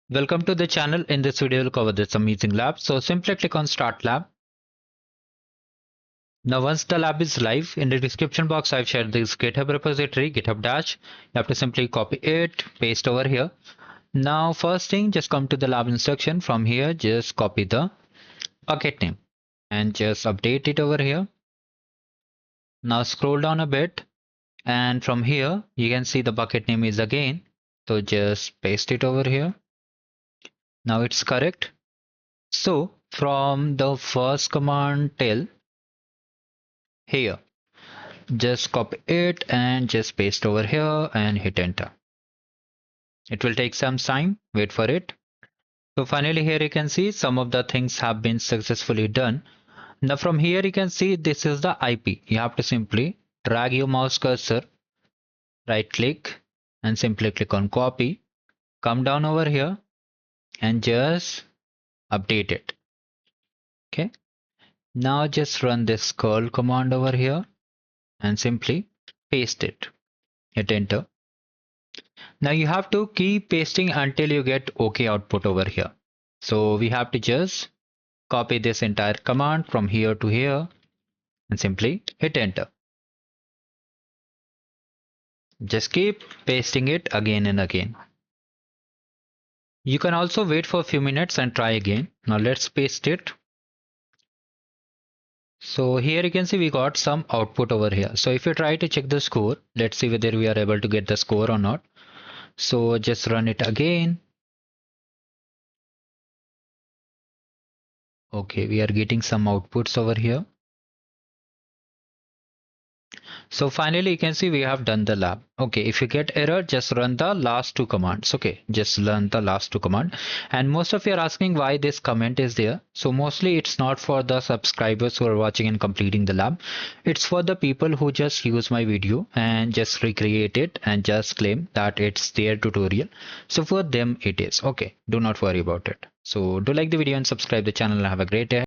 Welcome to the channel. In this video, we'll cover this amazing lab. So simply click on Start Lab. Now, once the lab is live, in the description box, I've shared this GitHub repository, GitHub Dash. You have to simply copy it, paste over here. Now, first thing, just come to the lab instruction. From here, just copy the bucket name and just update it over here. Now, scroll down a bit. And from here, you can see the bucket name is again. So just paste it over here. Now it's correct. So from the first command till here, just copy it and just paste over here and hit enter. It will take some time, wait for it. So finally here you can see some of the things have been successfully done. Now from here you can see this is the IP. You have to simply drag your mouse cursor, right click and simply click on copy. Come down over here and just update it. Okay. Now just run this curl command over here and simply paste it. Hit enter. Now you have to keep pasting until you get OK output over here. So we have to just copy this entire command from here to here and simply hit enter. Just keep pasting it again and again. You can also wait for a few minutes and try again. Now let's paste it. So here you can see we got some output over here. So if you try to check the score, let's see whether we are able to get the score or not. So just run it again. Okay, we are getting some outputs over here. So finally you can see we have done the lab. Okay, if you get error, just run the last two commands. Okay, just run the last two commands. And most of you are asking why this comment is there. So mostly it's not for the subscribers who are watching and completing the lab. It's for the people who just use my video and just recreate it and just claim that it's their tutorial. So for them it is. Okay, do not worry about it. So do like the video and subscribe the channel and have a great day.